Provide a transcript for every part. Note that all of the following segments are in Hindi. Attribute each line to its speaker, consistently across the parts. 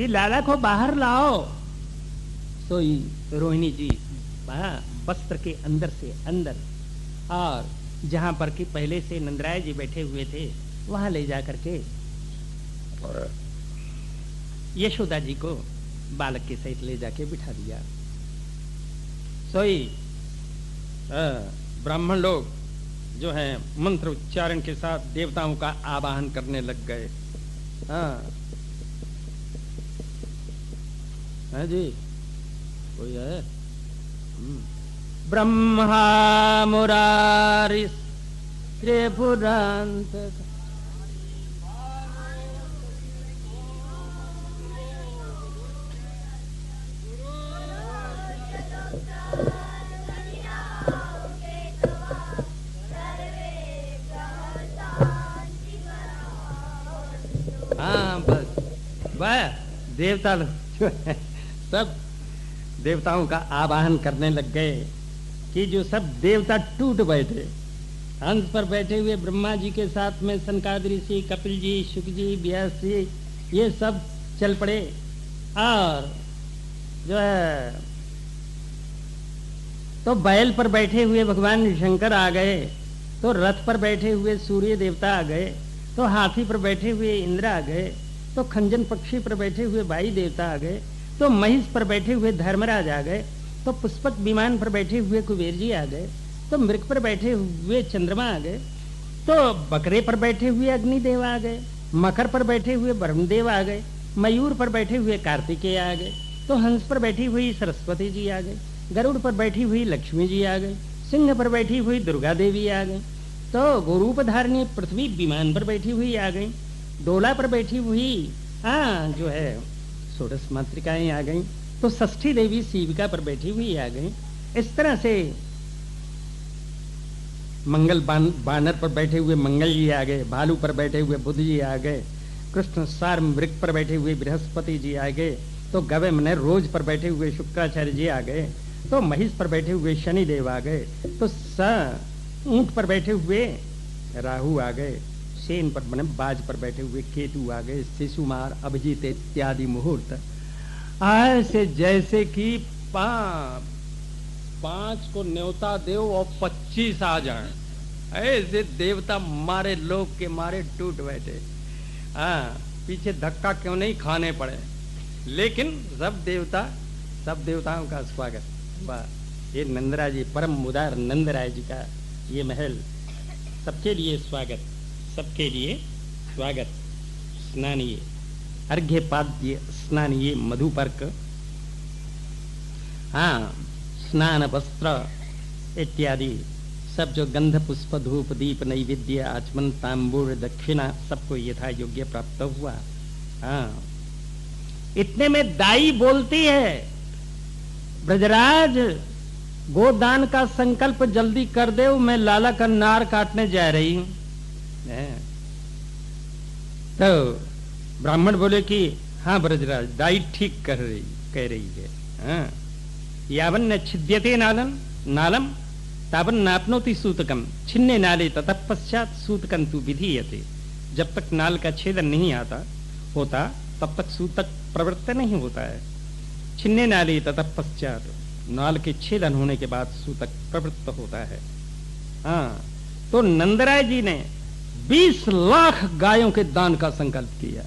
Speaker 1: कि लाला को बाहर लाओ। तो रोहिणी जी वस्त्र के अंदर से अंदर और जहां पर कि पहले से नंदराय जी बैठे हुए थे वहां ले जा करके यशोदा जी को बालक के सहित ले जाके बिठा दिया। सोई ब्राह्मण लोग जो है मंत्र उच्चारण के साथ देवताओं का आवाहन करने लग गए। हाँ जी, कोई है? ब्रह्मा मुरारी त्रिपुरांत बस देवता सब देवताओं का आवाहन करने लग गए कि जो सब देवता टूट बैठे। हंस पर बैठे हुए ब्रह्मा जी के साथ में सनकादि ऋषि, कपिल जी, शुक जी, व्यास जी, ये सब चल पड़े। और जो है तो बैल पर बैठे हुए भगवान शंकर आ गए, तो रथ पर बैठे हुए सूर्य देवता आ गए, तो हाथी पर बैठे हुए इंद्र आ गए, तो खंजन पक्षी पर बैठे हुए वायु देवता आ गए, तो महिष पर बैठे हुए धर्मराज आ गए, तो पुष्पक विमान पर बैठे हुए कुबेर जी आ गए, तो मृग पर बैठे हुए चंद्रमा आ गए, तो बकरे पर बैठे हुए अग्निदेव आ गए, मकर पर बैठे हुए वरुण देव आ गए, मयूर पर बैठे हुए कार्तिकेय आ गए, तो हंस पर बैठी हुई सरस्वती जी आ गए, गरुड़ पर बैठी हुई लक्ष्मी जी आ गई, सिंह पर बैठी हुई दुर्गा देवी आ गई, तो गोरूप धारणी पृथ्वी विमान पर बैठी हुई आ गई, डोला पर बैठी हुई जो है षोडश मातृकाएं आ गई, तो षष्ठी देवी शिविका पर बैठी हुई आ गई। इस तरह से मंगल बानर पर बैठे हुए मंगल जी आ गए, भालू पर बैठे हुए बुध जी आ गए, कृष्ण सार मृग पर बैठे हुए बृहस्पति जी आ गए, तो गवे मने रोज पर बैठे हुए शुक्राचार्य जी आ गए, तो महिष पर बैठे हुए शनि देव आ गए, तो ऊंट पर बैठे हुए राहु आ गए, सेन पर बने बाज पर बैठे हुए केतु आ गए, शिशुमार, अभिजीत इत्यादि मुहूर्त ऐसे जैसे कि 5 को न्योता देव और 25 आ जाए, ऐसे देवता मारे लोग के मारे टूट बैठे। पीछे धक्का क्यों नहीं खाने पड़े, लेकिन सब देवताओं का स्वागत। वाह, ये नंदराय जी परम उदार नंदराय जी का ये महल, सबके लिए स्वागत, सबके लिए स्वागत। स्नानिए अर्घ्यपाद्य स्नानिए मधुपर्क, स्नान वस्त्र इत्यादि सब जो गंध पुष्प धूप दीप नैवेद्य आचमन तांबूर दक्षिणा सबको यथा योग्य प्राप्त हुआ। इतने में दाई बोलती है, ब्रजराज गोदान का संकल्प जल्दी कर दे, मैं लाला का नार काटने जा रही हूं। तो ब्राह्मण बोले कि हाँ ब्रजराज, दाई ठीक कह रही है। यावन्न छिद्यते नालम तावन नापनोति सूतकम छिन्ने नाले ततः पश्चात सूतकं तु विधीयते। जब तक नाल का छेदन नहीं होता तब तक सूतक प्रवृत्त नहीं होता है। छिन्ने नाले ततः पश्चात, नाल के छेदन होने के बाद सूतक प्रवृत्त होता है। तो नंदराय जी ने 20 लाख गायों के दान का संकल्प किया।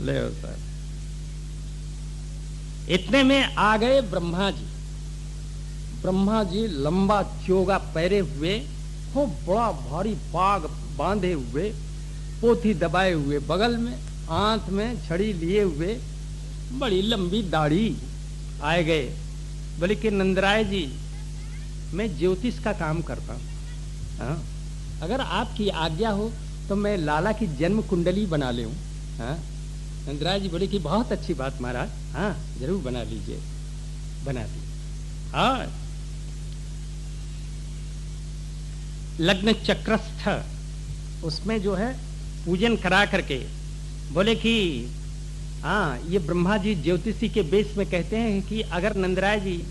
Speaker 1: ले सर, इतने में आ गए ब्रह्मा जी। ब्रह्मा जी लंबा चोगा पहरे हुए, हो बड़ा भारी बाग बांधे हुए, पोथी दबाए हुए बगल में, हाथ में छड़ी लिए हुए, बड़ी लंबी दाढ़ी आए गए। बोले कि नंदराय जी, मैं ज्योतिष का काम करता हूं, अगर आपकी आज्ञा हो तो मैं लाला की जन्म कुंडली बना ले। नंदराय जी बोले कि बहुत अच्छी बात महाराज, जरूर बना लीजिए। बना दी। लग्न चक्रस्थ उसमें जो है पूजन करा करके बोले कि ये ब्रह्मा जी ज्योतिषी के बेस में कहते हैं कि अगर नंदराय जी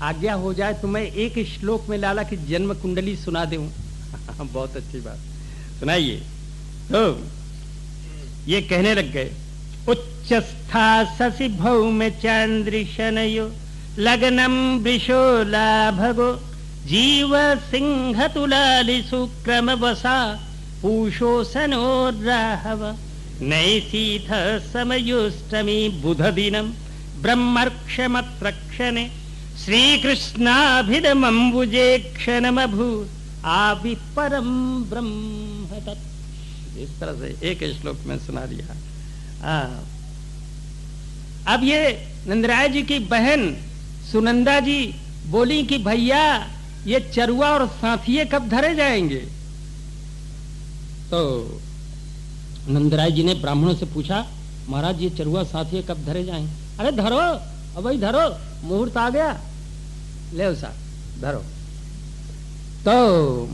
Speaker 1: आज्ञा हो जाए तो मैं एक श्लोक में लाला की जन्म कुंडली सुना दूं। बहुत अच्छी बात, सुनाइए। तो ये कहने लग गए उच्चस्था शशि भौम चांद्रिशनयो लग्नम वृषोलाभगो जीव सिंह तुलालि सुक्रम वसा पूषोसनो राहव नैसीथ समयोष्टमी बुध दिनम ब्रह्मर्क्षमत्रक्षणे श्रीकृष्णाभिधमम्बुजे क्षणमभूत् आविपरम ब्रह्म तत्। इस तरह से एक श्लोक में सुना दिया। अब ये नंदराय जी की बहन सुनंदा जी बोली कि भैया ये चरुआ और साथिये कब धरे जाएंगे? तो नंदराय जी ने ब्राह्मणों से पूछा, महाराज ये चरुआ साथिये कब धरे जाएंगे? अरे धरो, अब भाई धरो, मुहूर्त आ गया, ले सा धरो। तो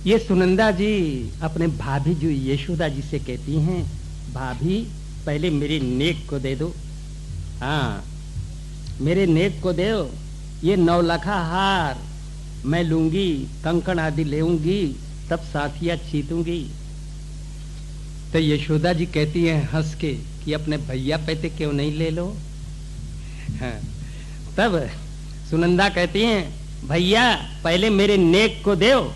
Speaker 1: ये सुनंदा जी अपने भाभी जो यशोदा जी से कहती हैं, भाभी पहले मेरे नेक को दे दो, हाँ मेरे नेक को दो, ये 9 लाखा हार मैं लूंगी, कंकण आदि लेऊंगी, तब साथिया चीतूंगी। तो यशोदा जी कहती हैं हंस के कि अपने भैया पैसे क्यों नहीं ले लो? हाँ। तब सुनंदा कहती हैं भैया पहले मेरे नेक को दो।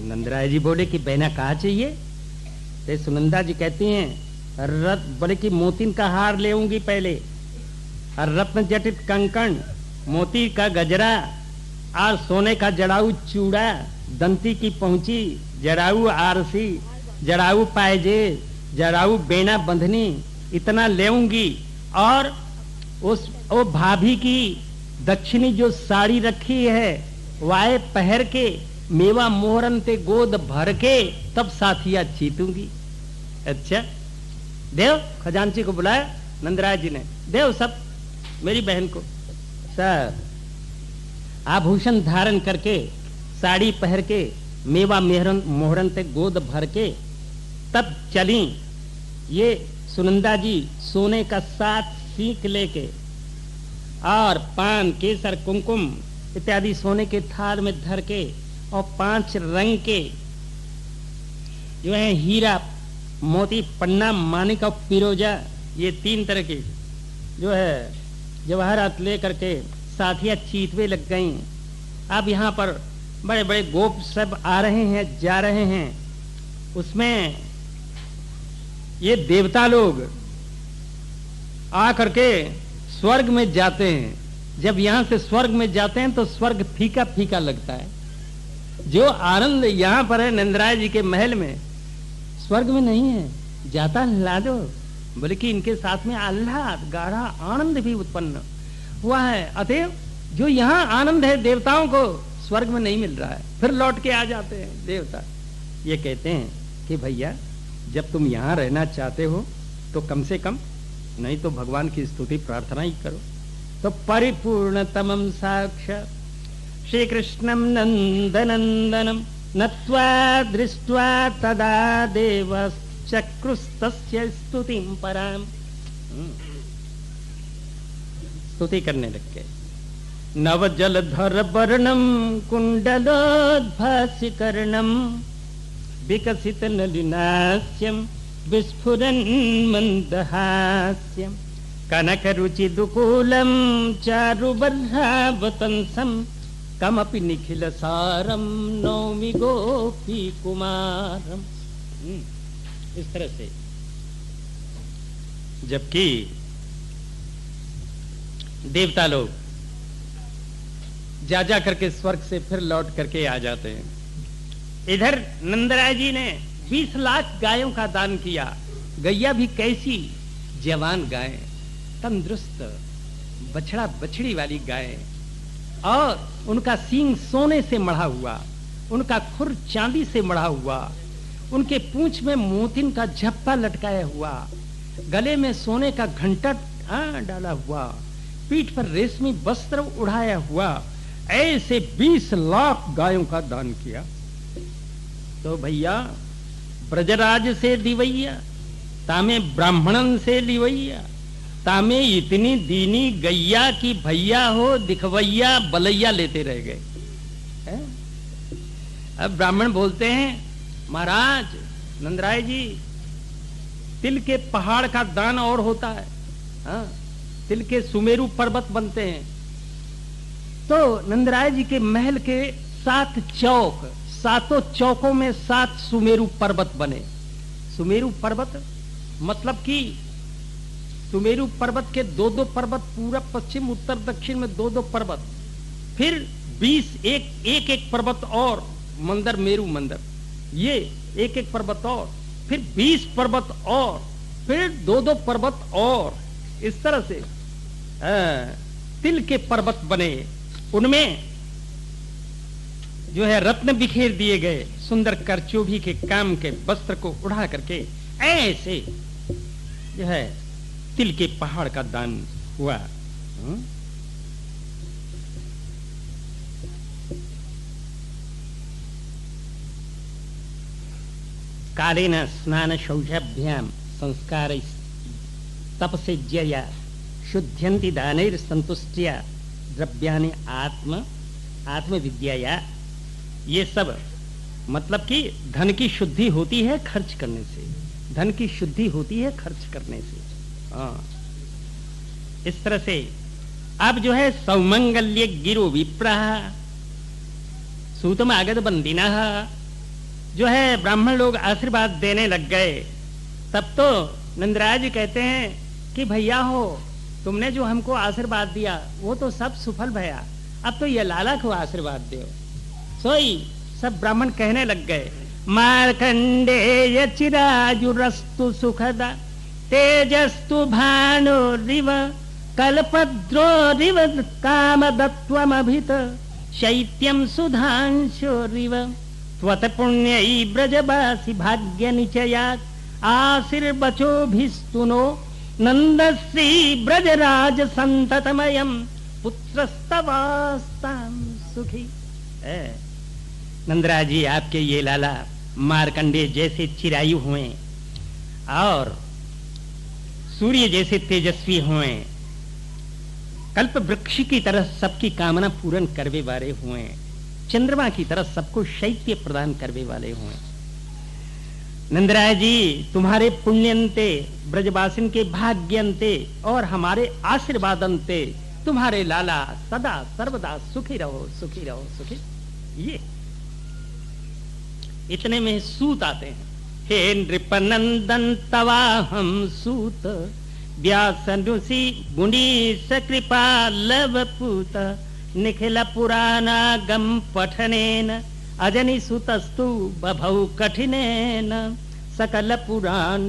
Speaker 1: नंदराय जी बोले कि बहना कहा चाहिए? तो सुनंदा जी कहती हैं रत्न बोले कि मोतिन का हार लेऊंगी पहले, और रत्न जटित कंकण, मोती का गजरा, और सोने का जड़ाऊ चूड़ा, दंती की पहुंची, जड़ाऊ आरसी, जड़ाऊ पायजे, जड़ाऊ बेना बंधनी, इतना लेऊंगी। और उस वो भाभी की दक्षिणी जो साड़ी रखी है वाए पहर के, मेवा मोहरन ते गोद भर के, तब साथिया चीतूंगी। अच्छा देव, खजांची को बुलाया नंदराय जी ने, देव सब मेरी बहन को सब आभूषण धारण करके, साड़ी पहन के, मेवा मोहरन ते गोद भर के, तब चली। ये सुनंदा जी सोने का 7 सीख लेके और पान केसर कुमकुम इत्यादि सोने के थाल में धर के, और 5 रंग के जो है हीरा मोती पन्ना मानिक और पिरोजा, ये 3 तरह के जो है जवाहरात ले करके साथिया चीतवे लग गई। अब यहाँ पर बड़े बड़े गोप सब आ रहे हैं, जा रहे हैं। उसमें ये देवता लोग आ करके स्वर्ग में जाते हैं। जब यहाँ से स्वर्ग में जाते हैं तो स्वर्ग फीका फीका लगता है। जो आनंद यहाँ पर है नंदराय जी के महल में, स्वर्ग में नहीं है। जाता लादो, बल्कि इनके साथ में आह्लाद गाढ़ा आनंद भी उत्पन्न हुआ है। अतएव जो यहाँ आनंद है देवताओं को स्वर्ग में नहीं मिल रहा है, फिर लौट के आ जाते हैं देवता। ये कहते हैं कि भैया जब तुम यहाँ रहना चाहते हो तो कम से कम, नहीं तो भगवान की स्तुति प्रार्थना ही करो। तो परिपूर्णतमं साक्षात् श्री कृष्णं नंदनंदनम नत्वा दृष्ट्वा तदा देवश्चक्रुस्तस्य स्तुतिं पराम। स्तुति करने लग गए। नव जलधर वर्णम कुंडलोद्भासिकर्णम विकसित नलिनास्यम विस्फुरन् मंदहास्यम कनक रुचि दुकूलम चारुबर्हावतंसम कमपि निखिल सारम नौमि गोपी कुमारम। इस तरह से जबकि देवता लोग जा जा करके स्वर्ग से फिर लौट करके आ जाते हैं, इधर नंदराय जी ने 20 लाख गायों का दान किया। गैया भी कैसी जवान गाय, तंदुरुस्त बछड़ा बछड़ी वाली गाय, और उनका सींग सोने से मढ़ा हुआ, उनका खुर चांदी से मढ़ा हुआ, उनके पूंछ में मोतिन का झप्पा लटकाया हुआ, गले में सोने का घंटा डाला हुआ, पीठ पर रेशमी वस्त्र उड़ाया हुआ, ऐसे 20 लाख गायों का दान किया। तो भैया ब्रजराज से दिवैया, तामे ब्राह्मणन से लिवैया, तामे इतनी दीनी गैया की भैया हो दिखवैया बलैया लेते रह गए। अब ब्राह्मण बोलते हैं, महाराज नंदराय जी तिल के पहाड़ का दान और होता है। हाँ, तिल के सुमेरु पर्वत बनते हैं। तो नंदराय जी के महल के 7 चौक, 7 चौकों में 7 सुमेरु पर्वत बने। सुमेरु पर्वत मतलब कि सुमेरु पर्वत के 2-2 पर्वत, पूरब पश्चिम उत्तर दक्षिण में 2-2 पर्वत, फिर 20 एक पर्वत और मंदिर, मेरु मंदिर, ये एक पर्वत और, फिर 20 पर्वत और, फिर 2-2 पर्वत और, इस तरह से तिल के पर्वत बने। उनमें जो है रत्न बिखेर दिए गए, सुंदर करचोभी के काम के वस्त्र को उड़ा करके ऐसे जो है तिल के पहाड़ का दान हुआ। कालेन स्नान शौचाभ्याम संस्कार तपसेज्यया शुद्ध्यन्ति दानैर संतुष्टिया द्रव्यानि आत्म विद्याया। ये सब मतलब कि धन की शुद्धि होती है खर्च करने से, धन की शुद्धि होती है खर्च करने से। इस तरह से अब जो है सौमंगल्य गिरो विप्रः सूतम आगत बंदिना, जो है ब्राह्मण लोग आशीर्वाद देने लग गए। तब तो नंदराज कहते हैं कि भैया हो, तुमने जो हमको आशीर्वाद दिया वो तो सब सुफल भया, अब तो ये लाला को आशीर्वाद दो। सोई सब ब्राह्मण कहने लग गए, मार्कंडेय चिराजुरस्तु सुखदा तेजस्तु भानुरिव कल्पद्रोरिव कामदत्वमभित शैत्यं सुधांशोरिव त्वत्पुण्यै ब्रजवासी भाग्य निचयात् आशीर्वचोभिस्तुनो नंदश्री ब्रजराज संततमयम् पुत्रस्तवास्तां सुखी। नंदराज जी आपके ये लाला मार्कंडे जैसे चिरायु हुए और सूर्य जैसे तेजस्वी हुए, कल्प वृक्ष की तरह सबकी कामना पूर्ण करने वाले हुए, चंद्रमा की तरह सबको शैत्य प्रदान करने वाले हुए। नंदराय जी तुम्हारे पुण्यंते, ब्रजवासिन के भाग्यंते और हमारे आशीर्वादंते तुम्हारे लाला सदा सर्वदा सुखी रहो, सुखी रहो, सुखी। ये इतने में सूत आते हैं, हे नृपनंदन तवाहम सूत व्यासनुषि मुनीश कृपा लवपूत निखिल पुराणागम पठनेन अजनि सुतस्तु बभौ कठिनेन सकल पुराण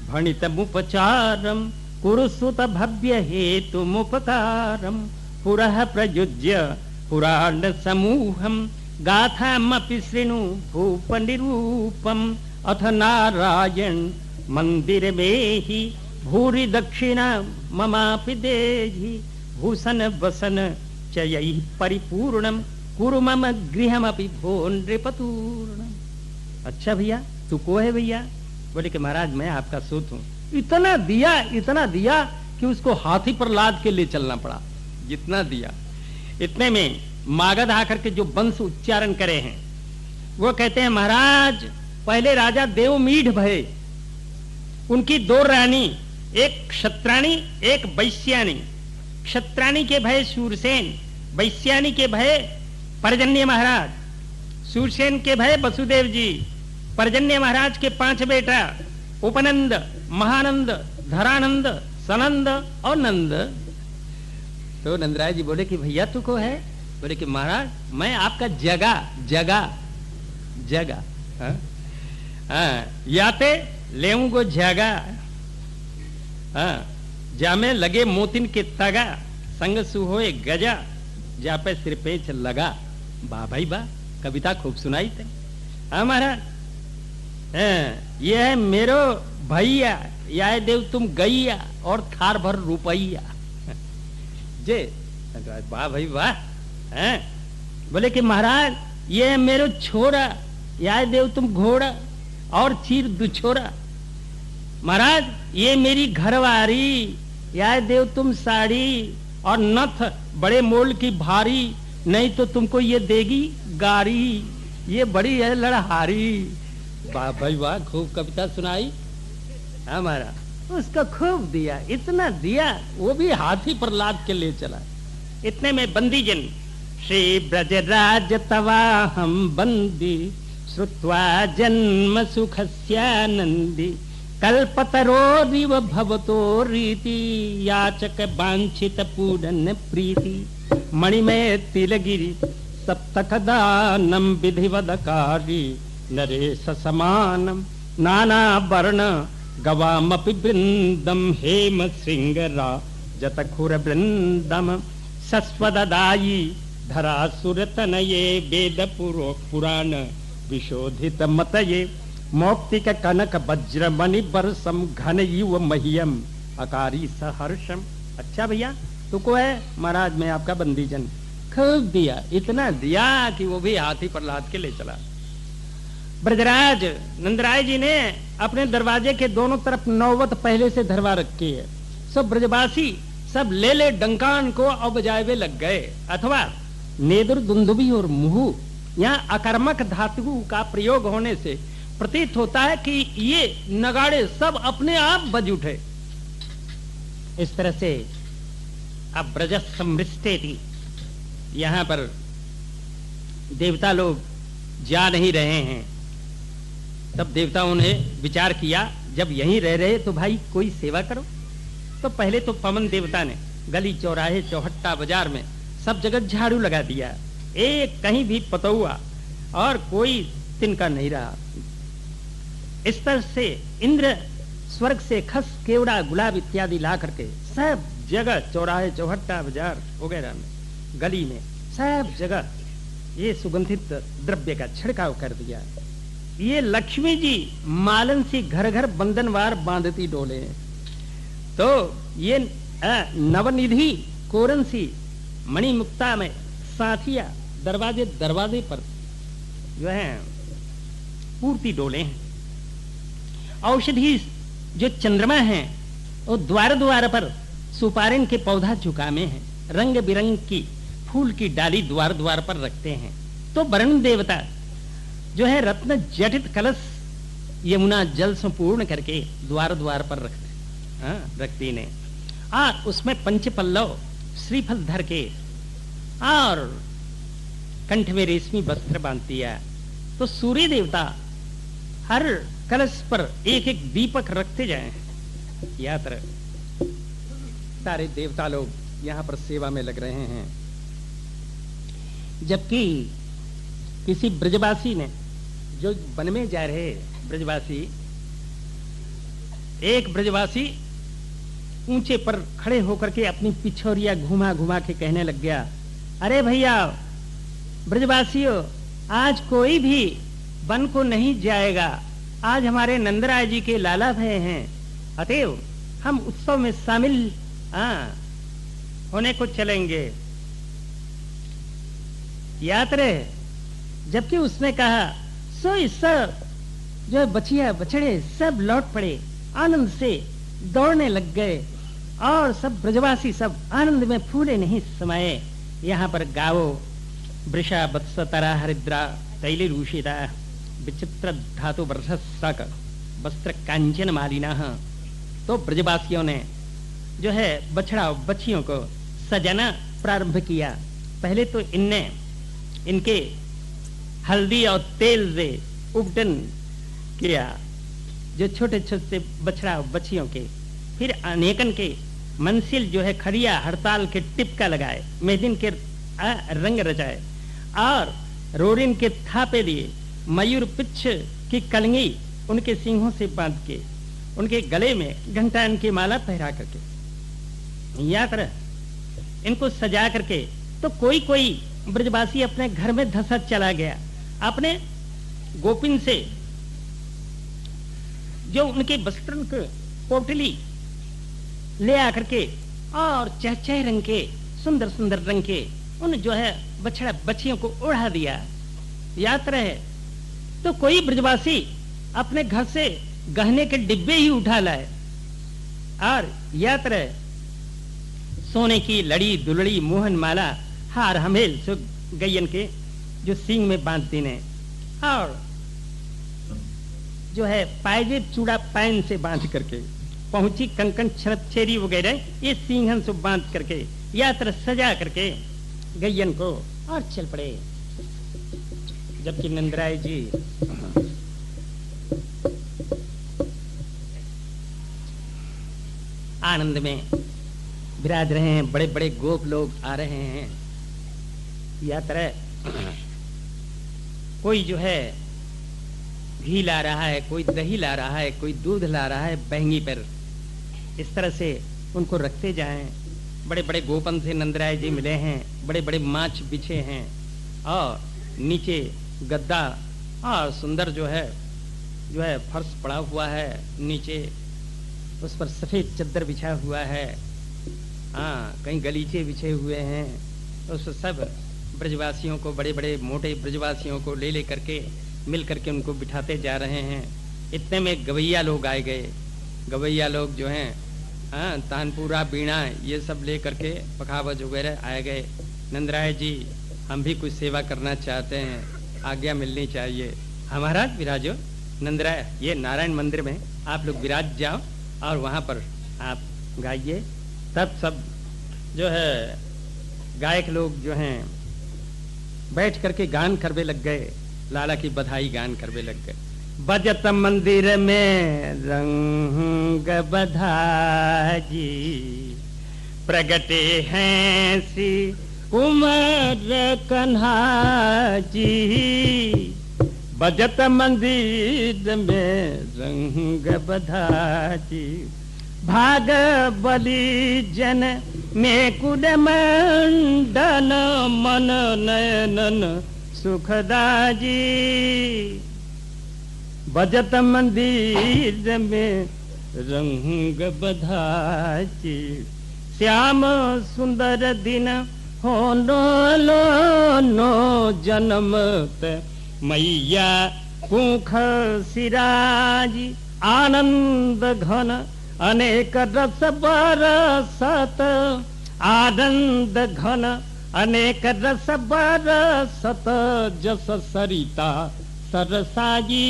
Speaker 1: भणितमुपचारम कुरुसुत भव्य हेतुमुपकारम पुरः प्रयुज्य पुराण समूहम गाथामपि शृणु भूप निरूपम अथ नारायण मंदिर में ही भूरि दक्षिणा ममापि देहि भूषण वसन चयि परिपूर्णम कुरु मम गृहमपि भो नृपतूर्णम। अच्छा भैया तू को है भैया? बोले कि महाराज मैं आपका सूत हूँ। इतना दिया कि उसको हाथी पर लाद के ले चलना पड़ा, जितना दिया। इतने में मागध आकर के जो वंश उच्चारण करे हैं वो कहते हैं, महाराज पहले राजा देवमीढ़ भये, उनकी 2 रानी, एक क्षत्राणी एक वैश्यानी। क्षत्राणी के भय शूरसेन, वैश्यानी के भय पर्जन्य महाराज, शूरसेन के भय वसुदेव जी, पर्जन्य महाराज के 5 बेटा उपनंद, महानंद, धरानंद, सनंद और नंद। तो नंदराय जी बोले कि भैया तू को है? बोले कि महाराज मैं आपका जगा याते लेऊंगो जगा जामे लगे मोतिन के तगा संग सुहोए गजा जा पे सिर पेच लगा। वाह भाई वाह, कविता खूब सुनाई थे। हाँ महाराज, ये है मेरो भैया, या देव तुम गैया और थार भर रुपैया। जे वाह भाई वाह। बोले कि महाराज ये है मेरो छोरा, या देव तुम घोड़ा और चीर दुछोरा। महाराज ये मेरी घरवारी, या देव तुम साड़ी और नथ बड़े मोल की भारी, नहीं तो तुमको ये देगी गारी, ये बड़ी है लड़हारी। वाह भाई वाह, खूब कविता सुनाई। हमारा, उसको खूब दिया, इतना दिया, वो भी हाथी पर लाद के ले चला। इतने में बंदी जन, श्री ब्रजराज तवा हम बंदी श्रुत्वा जन्म सुखस्यानंदी कल्पतरोरिव भवतो रीति याचक वांछित पूरन प्रीति मणिमय तिलगिरि सप्तकदानम विधिवदकारी नरेश समानम नाना वर्ण गवामपि वृंदम हेम श्रृंगरा जतखुर वृंदम सस्वददायी धरासुरतनये वेद पुराण विशोधित मतये मौक्तिक कनक वज्र मणि बरसम घन युव महियम अकारी सहर्षम। अच्छा भैया, तुको है महाराज, मैं आपका बंदीजन। खूब दिया, इतना दिया कि वो भी हाथी पर लाद के ले चला। ब्रजराज नंदराय जी ने अपने दरवाजे के दोनों तरफ नौबत पहले से धरवा रखी है। सब ब्रजवासी सब ले ले डंकान को अब बजावे लग गए, अथवा नेदुर दुंदुबी और मुहु, यहाँ अकर्मक धातु का प्रयोग होने से प्रतीत होता है कि ये नगाड़े सब अपने आप बज उठे। इस तरह से अब ब्रज समृष्टेति, यहाँ पर देवता लोग जा नहीं रहे हैं। तब देवताओं ने विचार किया, जब यहीं रह रहे तो भाई कोई सेवा करो। तो पहले तो पवन देवता ने गली चौराहे चौहट्टा बाजार में सब जगह झाड़ू लगा दिया, एक कहीं भी पतौआ और कोई तिनका नहीं रहा। इस तरह से इंद्र स्वर्ग से खस केवड़ा गुलाब इत्यादि ला करके सब जगह चौराहे चौहट्टा बाजार वगैरह में गली में सब जगह ये सुगंधित द्रव्य का छिड़काव कर दिया। ये लक्ष्मी जी मालन सी घर घर बंधनवार बांधती डोले हैं। तो ये नवनिधि कोरन सी मणिमुक्ता में साथिया दरवाजे दरवाजे पर जो है पूर्ति डोले हैं। औषधि जो चंद्रमा है वो द्वार द्वार पर सुपारिन के पौधा झुकामे हैं, रंग बिरंग की फूल की डाली द्वार द्वार पर रखते हैं। तो वरुण देवता जो है रत्न जटित कलश यमुना जल से पूर्ण करके द्वार द्वार पर रखती ने, और उसमें पंच पल्लव श्रीफल धर के और कंठ में रेशमी वस्त्र बांधती है। तो सूर्य देवता हर कलश पर एक एक दीपक रखते जाए। यात्रा सारे देवता लोग यहाँ पर सेवा में लग रहे हैं। जबकि किसी ब्रजवासी ने, जो वन में जा रहे ब्रजवासी, एक ब्रजवासी ऊंचे पर खड़े होकर के अपनी पिछोरिया घुमा घुमा के कहने लग गया, अरे भैया ब्रजवासियों, आज कोई भी वन को नहीं जाएगा, आज हमारे नंदराय जी के लाला भय हैं, अतएव हम उत्सव में शामिल होने को चलेंगे। याद रहे। जबकि उसने कहा सो इस सब जो बचिया बछड़े सब लौट पड़े, आनंद से दौड़ने लग गए और सब ब्रजवासी सब आनंद में फूले नहीं समाये। यहाँ पर गावो वृषा वत्स तरा हरिद्रा तैली रूषिता विचित्र धातु वर्षक वस्त्र कांचन मालिना। तो ब्रजवासियों ने जो है बछड़ा बच्चियों को सजाना प्रारंभ किया। पहले तो इनके हल्दी और तेल से उपटन किया, जो छोटे छोटे बछड़ा बच्चियों के। फिर अनेकन के मंसिल जो है खड़िया हड़ताल के टिपका लगाए, मेहदिन के रंग रचाए और रोरिन के थापे दिए, मयूर पिच्छ की कलंगी उनके सिंहों से बांध के, उनके गले में घंटान की माला पहरा करके, या तरह इनको सजा करके। तो कोई कोई ब्रजवासी अपने घर में धसा चला गया, अपने गोपिन से जो उनके वस्त्र को पोटली ले आकर के और चहचह रंग के सुंदर सुंदर रंग के उन जो है बछड़ा बच्चियों को उड़ा दिया। याद रहे। तो कोई ब्रजवासी अपने घर से गहने के डिब्बे ही उठा लाए और याद रहे सोने की लड़ी दुलड़ी मोहन माला हार हमेल सो गयन के जो सींग में बांधती ने और जो है पायजेब चूड़ा पैन से बांध करके पहुंची, कंकन छेरी वगैरह ये सिंहन से बांध करके यात्रा सजा करके गैयन को और चल पड़े। जबकि नंदराय जी आनंद में विराज रहे हैं, बड़े बड़े गोप लोग आ रहे हैं यात्रा। कोई जो है घी ला रहा है, कोई दही ला रहा है, कोई दूध ला रहा है बहंगी पर। इस तरह से उनको रखते जाएं। बड़े बड़े गोपन से नंदराय जी मिले हैं, बड़े बड़े माछ बिछे हैं और नीचे गद्दा और सुंदर जो है फर्श पड़ा हुआ है, नीचे उस पर सफेद चद्दर बिछा हुआ है। कहीं गलीचे बिछे हुए हैं। उस सब ब्रजवासियों को, बड़े बड़े मोटे ब्रजवासियों को ले करके मिल करके उनको बिठाते जा रहे हैं। इतने में गवैया लोग आए गए। गवैया लोग जो हैं तानपुरा, बीणा ये सब ले करके पखावज वगैरह आए गए। नंदराय जी हम भी कुछ सेवा करना चाहते हैं, आज्ञा मिलनी चाहिए। हमारा विराजो। नंदराय ये नारायण मंदिर में आप लोग विराज जाओ और वहाँ पर आप गाइए। तब सब जो है गायक लोग जो हैं बैठ करके गान करवे लग गए, लाला की बधाई गान करवे लग गए। बजत मंदिर में रंग बधाजी, प्रगटे हैं श्री कुमार कन्हा जी। बजत मंदिर में रंग बधाजी, भाग बलि जन में कुल मंडन, मन नयनन सुखदाजी। बजत मंदिर में रंग बधाजी, श्याम सुंदर दिन हो नो जन्मत मैया कुख सिराजी। आनंद घन अनेक रस बरसत, आनंद घन अनेक रस बरसत, जस सरिता सरसाजी।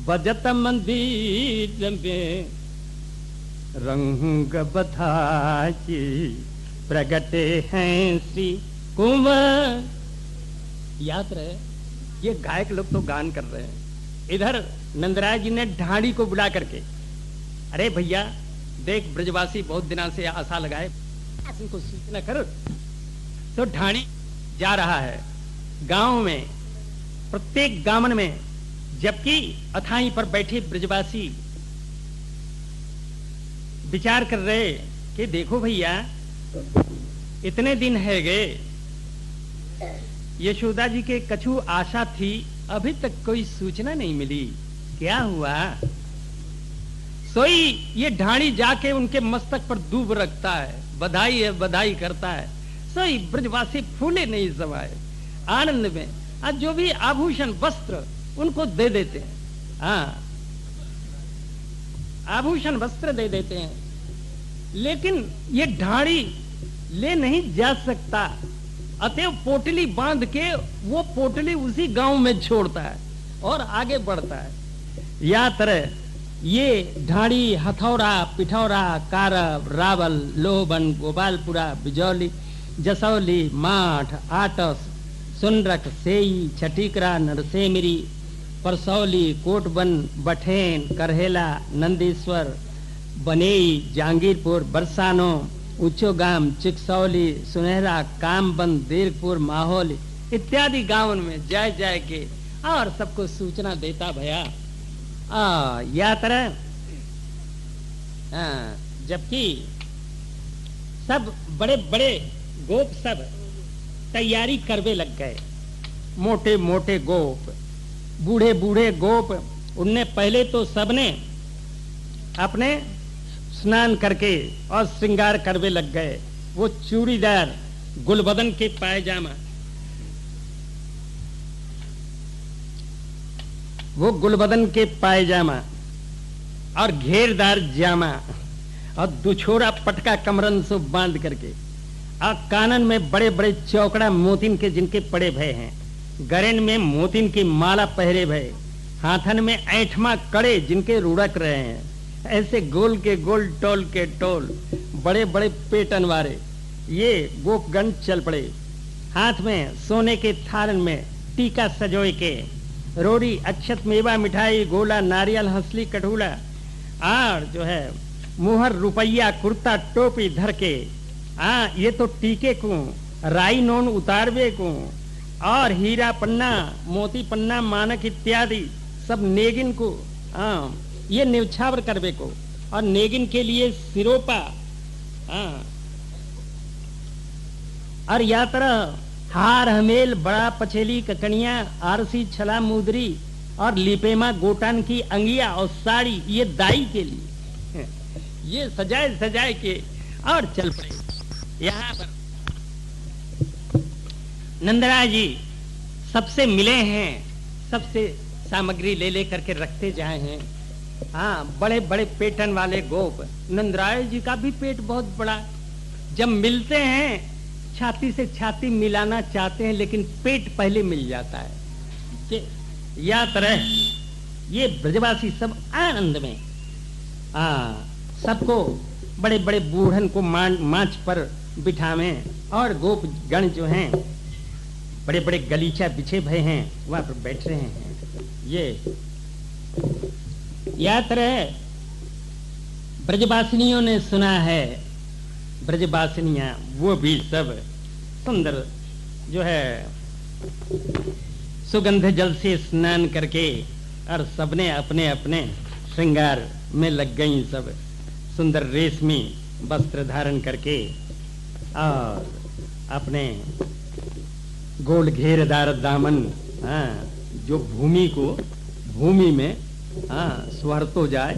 Speaker 1: बजत मंदिर में रंग बधाजी, प्रगटे हैं श्री कुंवर। याद रहे ये गायक लोग तो गान कर रहे हैं। इधर नंदराय जी ने ढाड़ी को बुला करके, अरे भैया देख ब्रजवासी बहुत दिनों से आशा लगाए, इनको सूचना कर। तो ढाड़ी जा रहा है गांव में, प्रत्येक गामन में। जबकि अथाई पर बैठे ब्रजवासी विचार कर रहे कि देखो भैया इतने दिन है गए, यशोदा जी के कछु आशा थी, अभी तक कोई सूचना नहीं मिली, क्या हुआ? सोई ये ढाणी जाके उनके मस्तक पर दूब रखता है, बधाई है बधाई करता है। सोई ब्रजवासी फूले नहीं समाये आनंद में। आज जो भी आभूषण वस्त्र उनको दे देते हैं, आभूषण वस्त्र दे देते हैं, लेकिन ये ढाड़ी ले नहीं जा सकता। अतएव पोटली बांध के वो पोटली उसी गांव में छोड़ता है और आगे बढ़ता है। या तरह ये ढाड़ी हथौरा, पिठौरा, कारब, रावल, लोहबन, गोपालपुरा, बिजौली, जसौली, माठ, आटस, सुनरक, सेई, छठीकरा, नरसेमिरी, परसौली, कोटबन, बठेन, करहेला, नंदीश्वर, बनेई, जहांगीरपुर, बरसानो, उच्चोगाम, चिकसौली, सुनहरा, कामबंद, दीर्घपुर, माहौल इत्यादि गांवों में जाए जाए के और सबको सूचना देता भया। या तरह जबकि सब बड़े बड़े गोप सब तैयारी करवे लग गए। मोटे मोटे गोप, बूढ़े बूढ़े गोप, उनने पहले तो सबने अपने स्नान करके और श्रृंगार करवे लग गए। वो चूड़ीदार गुलबदन के पायजामा, वो गुलबदन के पायजामा और घेरदार जामा और दुछोरा पटका कमरन से बांध करके और कानन में बड़े बड़े चौकड़ा मोतिन के जिनके पड़े भय हैं, गरेन में मोतिन की माला पहरे भय, हाथन में ऐठमा कड़े जिनके रुड़क रहे हैं, ऐसे गोल के गोल टोल के टोल बड़े बड़े पेटन वाले ये गोपगण चल पड़े। हाथ में सोने के थारन में टीका सजोए के, रोड़ी अक्षत मेवा मिठाई गोला नारियल हंसली कटूला और जो है मुहर रुपया कुर्ता टोपी धर के, ये तो टीके को राई नोन उतारवे को और हीरा पन्ना मोती पन्ना मानक इत्यादि सब नेगिन को ये न्यौछावर करवे को, और नेगिन के लिए सिरोपा और या तरह हार हमेल बड़ा पछेली ककनिया आरसी छला मुदरी और लिपेमा गोटान की अंगिया और साड़ी ये दाई के लिए ये सजाए सजाए के और चल पड़े। यहाँ पर नंदराज जी सबसे मिले हैं, सबसे सामग्री ले ले करके रखते जाए हैं। बड़े बड़े पेटन वाले गोप, नंदराज जी का भी पेट बहुत बड़ा। जब मिलते हैं छाती से छाती मिलाना चाहते हैं, लेकिन पेट पहले मिल जाता है। या तरह ये ब्रजवासी सब आनंद में सबको बड़े बड़े बूढ़न को मांच पर बिठावे, और गोप गण जो हैं बड़े बड़े गलीचा बिछे भय हैं वहां पर बैठ रहे हैं। ये या तरह ब्रजवासिनियों ने सुना है, ब्रजवासिनियां वो भी सब सुंदर जो है सुगंध जल से स्नान करके और सबने अपने अपने श्रृंगार में लग गई। सब सुंदर रेशमी वस्त्र धारण करके और अपने गोल घेरदार दामन जो भूमि में सुहरतो जाए,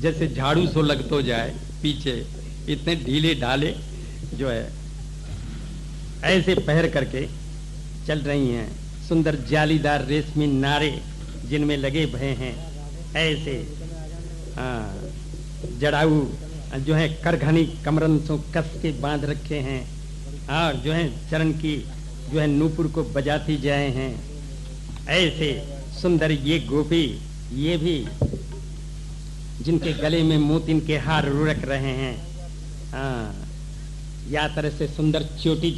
Speaker 1: जैसे झाड़ू सो लगतो जाए पीछे, इतने ढीले ढाले जो है ऐसे पहर करके चल रही हैं। सुंदर जालीदार रेशमी नारे जिनमें लगे भय हैं, ऐसे जड़ाऊ जो है करघनी कमरन से कस के बांध रखे हैं, और जो है चरण की जो है नूपुर को बजाती जाए हैं। ऐसे सुंदर ये गोपी, ये भी जिनके गले में मोतिन के हार रुड़क रहे हैं, या तरह से सुंदर चोटी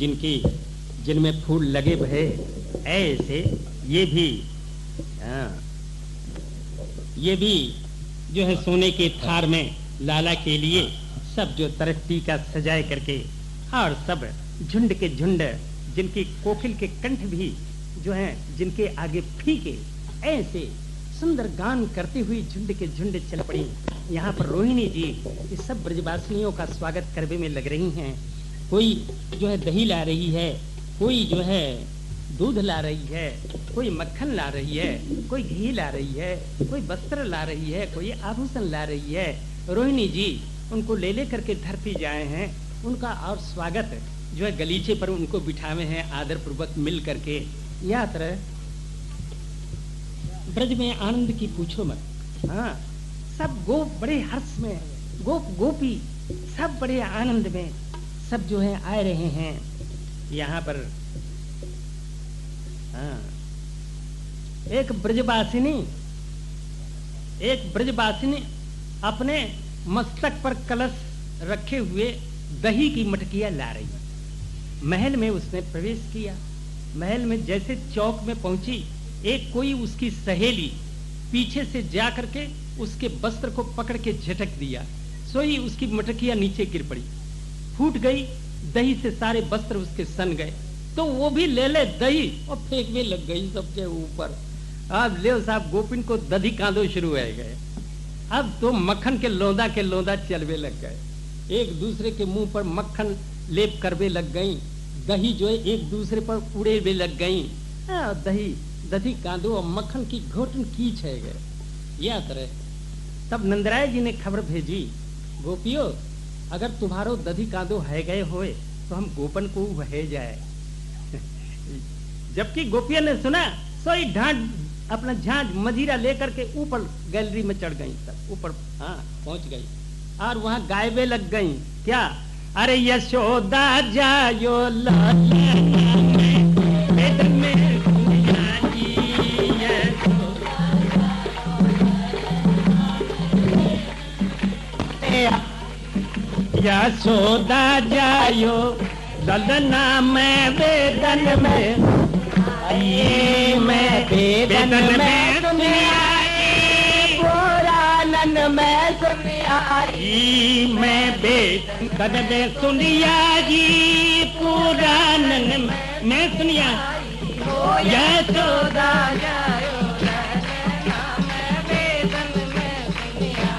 Speaker 1: जिनमें फूल लगे भये, ऐसे ये भी जो है सोने के थार में लाला के लिए सब जो तरफ टीका सजाए करके, और सब झुंड के झुंड जिनकी कोकिल के कंठ भी जो है जिनके आगे फीके, ऐसे सुंदर गान करती हुई झुंड के झुंड चल पड़ी। यहाँ पर रोहिणी जी इस सब ब्रजवासिनियों का स्वागत करने में लग रही हैं। कोई जो है दही ला रही है, कोई जो है दूध ला रही है, कोई मक्खन ला रही है, कोई घी ला रही है, कोई वस्त्र ला रही है, कोई आभूषण ला रही है। रोहिणी जी उनको ले ले करके धरती जाए हैं, उनका और स्वागत जो है गलीचे पर उनको बिठावे हैं आदर पूर्वक मिल करके। या तरह ब्रज में आनंद की पूछो मत। सब गोप बड़े हर्ष में, गोप गोपी सब बड़े आनंद में सब जो है आए रहे हैं यहाँ पर। एक ब्रजवासिनी अपने मस्तक पर कलश रखे हुए दही की मटकियां ला रही है। महल में उसने प्रवेश किया। महल में जैसे चौक में पहुंची, एक कोई उसकी सहेली पीछे से जा करके उसके वस्त्र को पकड़ के झटक दिया, सोई उसकी मटकियां नीचे गिर पड़ी, फूट गई, दही से सारे वस्त्र उसके सन गए। तो वो भी ले ले दही और फेंकने लग गई सबके ऊपर। अब ले साहब गोपिन को दधी कांदो शुरू हो गए। अब तो मक्खन के लोंदा चलवे लग गए, एक दूसरे के मुंह पर मक्खन लेप करवे लग गई, दही जो है एक दूसरे पर उड़े हुए लग गई। दही कांदो और मक्खन की घोटन कीच है गए। या तरह तब नंदराय जी ने खबर भेजी, गोपियों अगर तुम्हारो दधी कांदो है गए होए तो हम गोपन को वह जाए। जबकि गोपियों ने सुना, सोई ढांड अपना झांझ मजीरा लेकर के ऊपर गैलरी में चढ़ गई, तक ऊपर पहुंच गई और वहां गायबे लग गई। क्या? अरे यशोदा जायो यशोदा जायो ललना मैं वेदन में, ये मैं वेदन में सुनिया, पुराणन में सुनिया, मैं वेदन में सुनिया जी, पुराणन में सुनिया। यशोदा जायो ललना मैं वेदन में सुनिया,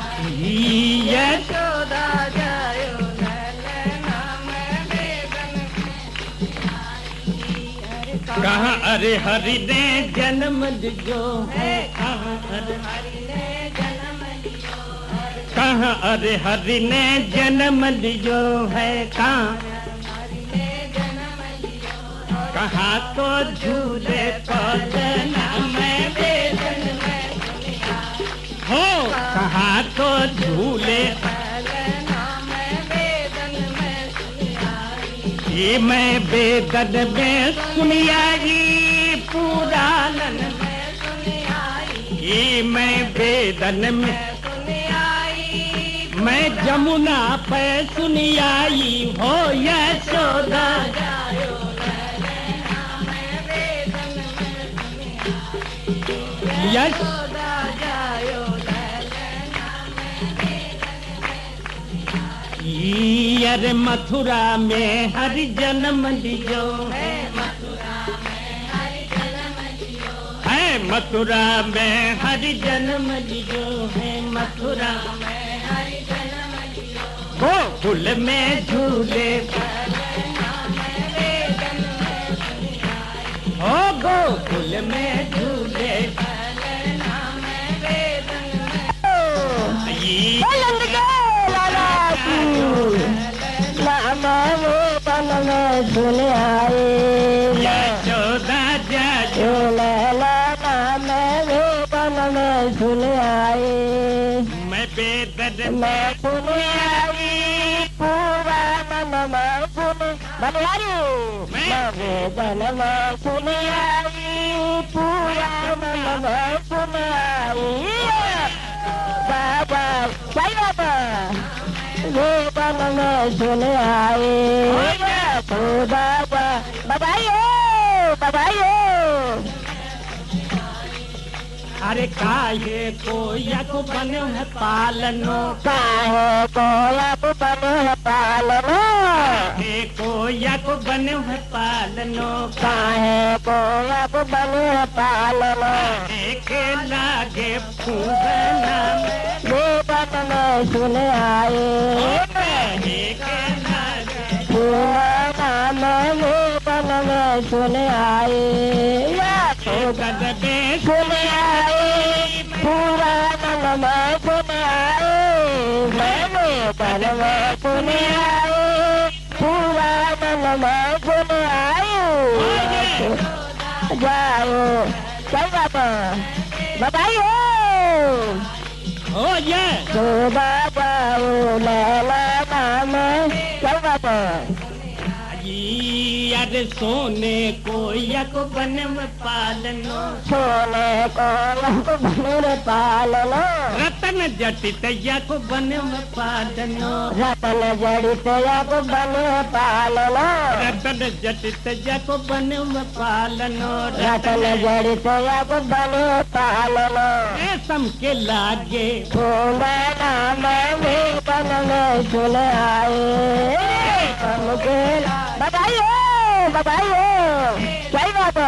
Speaker 1: यशोदा जायो ललना मैं वेदन में सुनिया। कहाँ अरे हरि ने जन्म दियो है, कहाँ अरे हरि ने जन्म दियो है, कहाँ अरे हरि ने जन्म दियो है, कहाँ कहाँ तो झूले पलना मैं वेदन में सुनिया, हो कहाँ तो झूले पलना मैं वेदन में सुनिया, ये मैं वेदन में सुनिया जी, पुराणन में सुनिया, ये मैं वेदन में सुनिया, मैं जमुना पे सुनियाई हो, यशोदा जायो यशोदा जायो ललना मैं अरे मथुरा में हरि जन्म लियो है, मथुरा में हरि जन्म लियो है, मथुरा में हरि जन्म लियो है, मथुरा में हरि जन्म लियो, गोकुल में झूले ललना मैं वेदन में सुनिया, हो गोकुल में झूले बुलंद के लाला वो बन में सुने आए, यशोदा जायो ललना मैं वो बन में सुने आए, मैं वेदन में सुने आई, पूरा मन में सुने बनियारी, मैं वेदन में सुने आई, पूरा मन में सुने आई, बाबा साई बाबा वो बन में सुने आए, बाबा बाबाई अरे काहे को यक बन है पालनो, काहे को यक बन है पालनो, काहे को यक बन है पालनो, काहे को यक बन है पालनो, एक लागे फूलना वो बन में सुने आए, एक लागे फूलना वो बन में सुने आए, गद में सुने आए, पूरा मन में सुने आए, मैंने बन में सुने आए, पूरा मन में सुने आए, जाओ चल बाबा बताइए हो ये तो बाबा ललना में चल बाबा, अरे सोने को यक बन में पालनो, सोने को यक बन में पालनो, रतन जटित यक बन में पालनो, रतन जटित यक बन में पालनो, रतन जटित यक बन में पालनो, रतन जटित यक बन में पालनो, रेशम के लागे सोना नाम में बन में सुने आए, रेशम के बताइए सही बात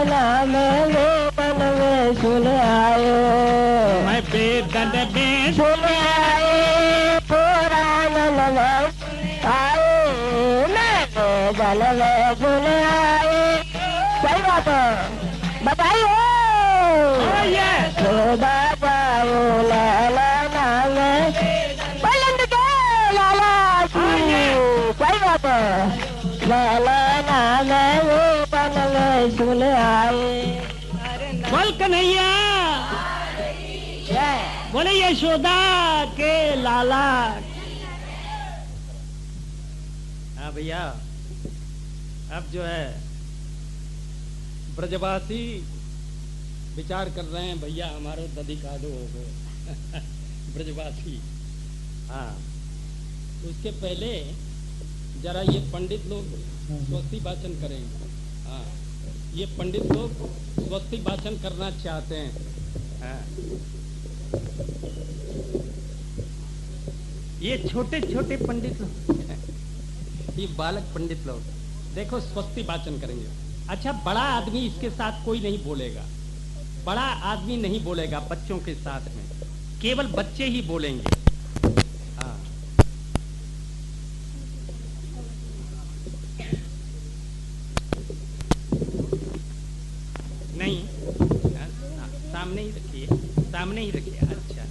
Speaker 1: नाम वो बन में सुने आयो, मैं वेदन में सुने आए, पुराण में आए, मैं वेदन में सुने आए, सही बात बताइए बाबा ललना में बुलंद के लाला सही बात ललना में वो बन में सुने आए, बोल कन्हैया बोले यशोदा के लाला। हाँ भैया, अब जो है ब्रजवासी विचार कर रहे हैं भैया हमारो दधी कादो हो गए ब्रजवासी। हाँ, उसके पहले जरा ये पंडित लोग स्वस्ति वाचन करेंगे। हाँ, ये पंडित लोग स्वस्ति वाचन करना चाहते हैं। हाँ, ये छोटे छोटे पंडित लोग ये बालक पंडित लोग देखो स्वस्ति वाचन करेंगे। अच्छा, बड़ा आदमी इसके साथ कोई नहीं बोलेगा, बड़ा आदमी नहीं बोलेगा बच्चों के साथ में, केवल बच्चे ही बोलेंगे। हाँ, नहीं, सामने ही रखिए, सामने ही रखिए। अच्छा,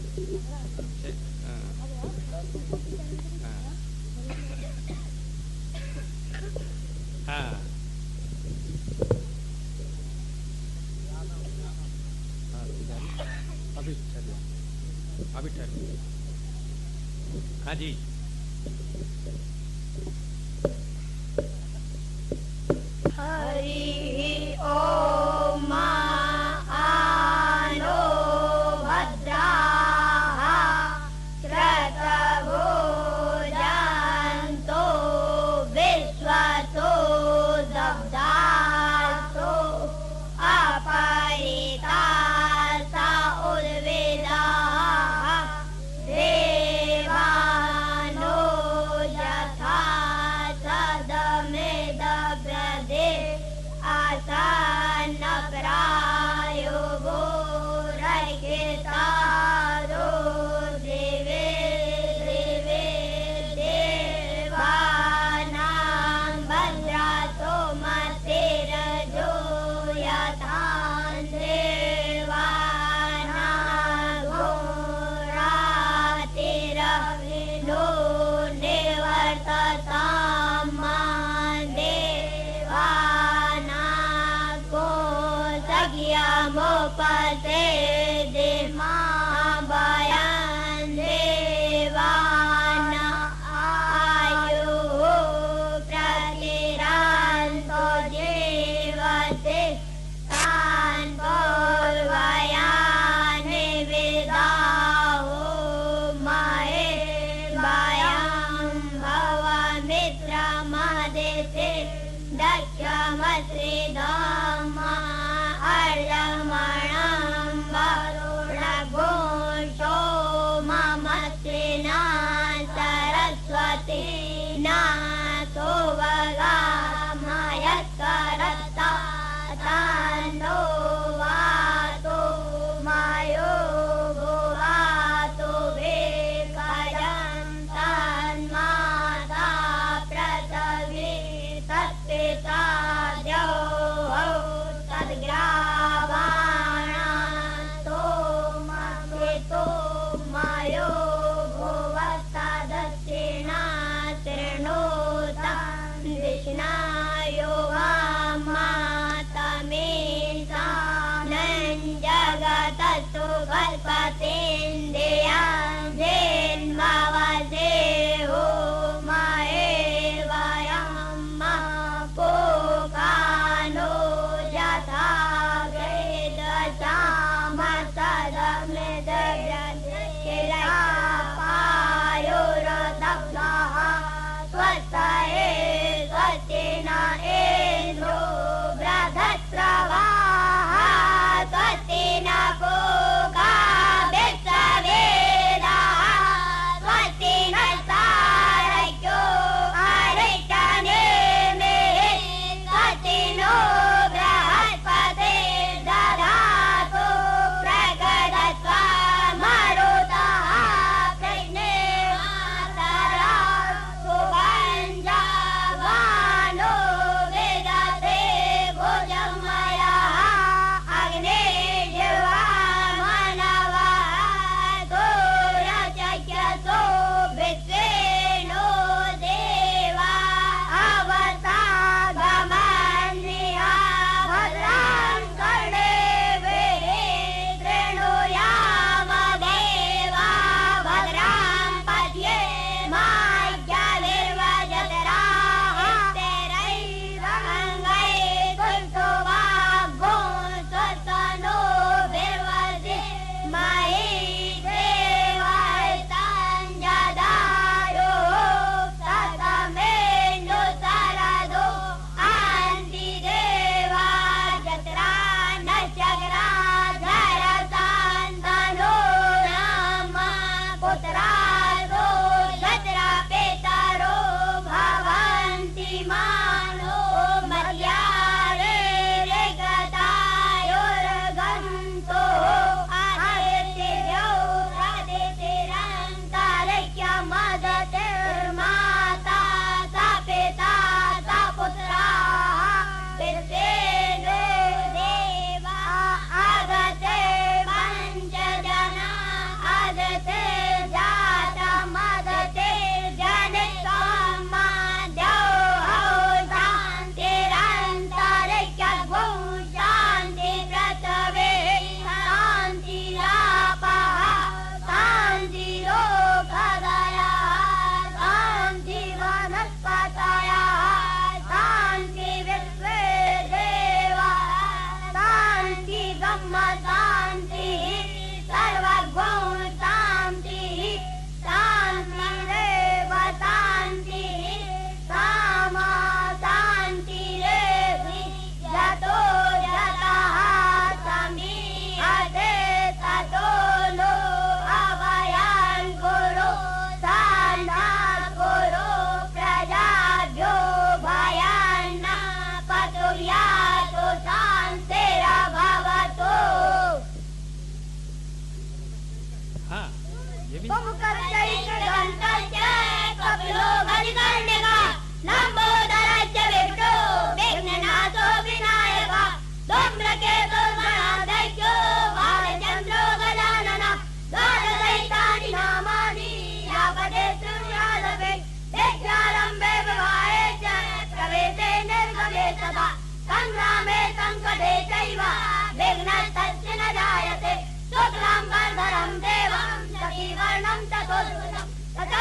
Speaker 1: हाँ, अभी ठहरो। हाँ जी,
Speaker 2: हरि ओम आनो भद्राः क्रतवो जन्तो विश्वतो दब्धासो अपरितासा उद्भिदाः देवानो यथा सदमिदब्रदे आसन्नप्रायो भूरैकेतारो दिवे दिवे देवानां भद्रातो मतिरजो यथा देवानां घोरातिरविनो निवर्ततां देवानां को सख्यमुपते महाभयं देवानां आयुः प्रतिरन्तो जीवते तान् पूर्वयानि विदाहो महे भयं भवमित्रमदिते दक्षमश्रीधाम अर्यमणं वरुणगो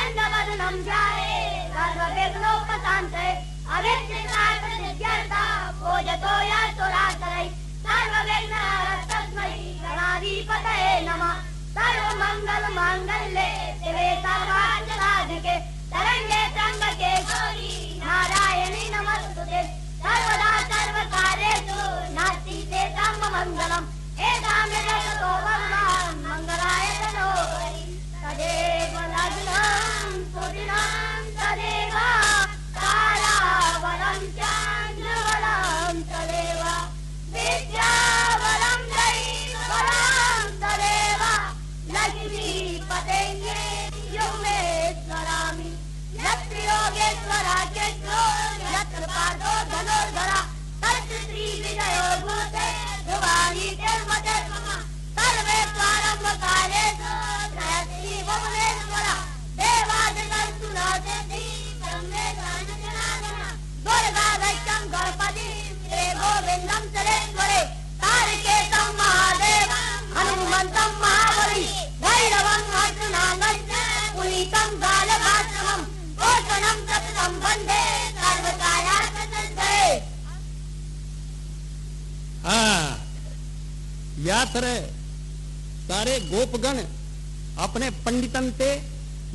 Speaker 2: वंदवदनं ध्याये सर्वविघ्नोपशान्तये अविघ्नकारकसिद्ध्यर्था पूजतो यातो रात्रै सर्वविघ्नहरस्तस्मै गणाधिपतये नमः सर्वमङ्गलमाङ्गल्ये शिवे सर्वार्थसाधिके शरण्ये त्र्यम्बके गौरी नारायणी नमस्तुते सर्वदा सर्वकार्येषु नास्ति चेतं मङ्गलम् एकाम्यजगतो भगवान् मङ्गलाय तनो तदेव लग्नं सुदिनं तदेव ताराबलं चान्द्रबलं तदेव विद्याबलं दैवबलं तदेव लक्ष्मीपतये योगेश्वरामि यत्र योगेश्वराख्येश्वरो यत्र पादो धनुर्धरा तत्र श्रीविजयो भूते ध्रुवाणि निर्मते सर्वे प्रारम्भकालेषु त्रयस्त्री भुवनेश्वरा देवादिकर्तुनादेवी ब्रह्मे गानजनार्दना दुर्गा दैत्यं गणपति श्री गोविन्दं चरेश्वरे तारकेशं महादेवं हनुमन्तं महाबली भैरवं अर्जुनाङ्गञ्च पुनीतं बालभास्करं पोषणं सततं वन्दे सर्वकार्यार्थसिद्धये।
Speaker 3: हाँ, याद रहे सारे गोपगण अपने पंडितन से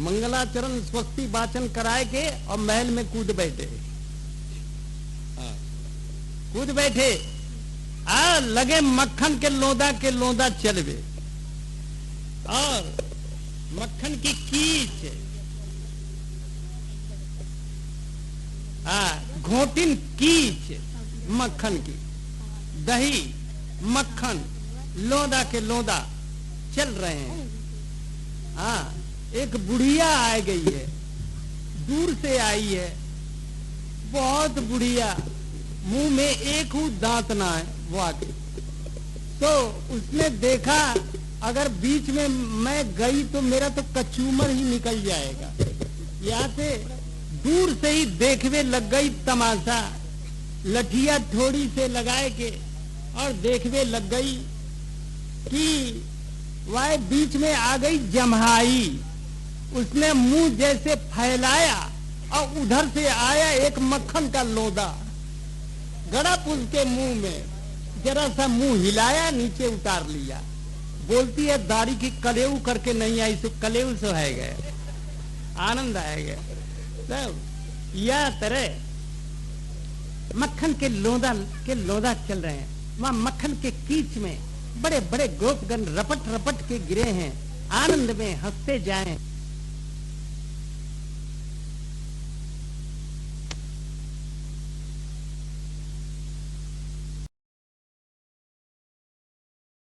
Speaker 3: मंगलाचरण स्वस्ति वाचन कराए के और महल में कूद बैठे। हाँ, कूद बैठे लगे मक्खन के लोंदा चलवे और मक्खन की कीच घोटिन कीच मक्खन की दही मक्खन लोंदा के लोंदा चल रहे हैं। हाँ, एक बुढ़िया आ गई है, दूर से आई है, बहुत बुढ़िया, मुंह में एक हूँ दांत ना है वो आके। तो उसने देखा अगर बीच में मैं गई तो मेरा तो कचूमर ही निकल जाएगा। यहाँ से दूर से ही देखने लग गई तमाशा, लठिया थोड़ी से लगाए के और देखने लग गई कि वह बीच में आ गई जम्हाई। उसने मुंह जैसे फैलाया और उधर से आया एक मक्खन का लोंदा, गड़प उसके मुंह में, जरा सा मुंह हिलाया, नीचे उतार लिया। बोलती है दाढ़ी की कलेऊ करके नहीं आई, सो कलेऊ सो है गए, आनंद आएगा। सब या तरह मक्खन के लोंदा चल रहे हैं। वहां मक्खन के कीच में बड़े बड़े गोपगण रपट रपट के गिरे हैं, आनंद में हंसते जाएं।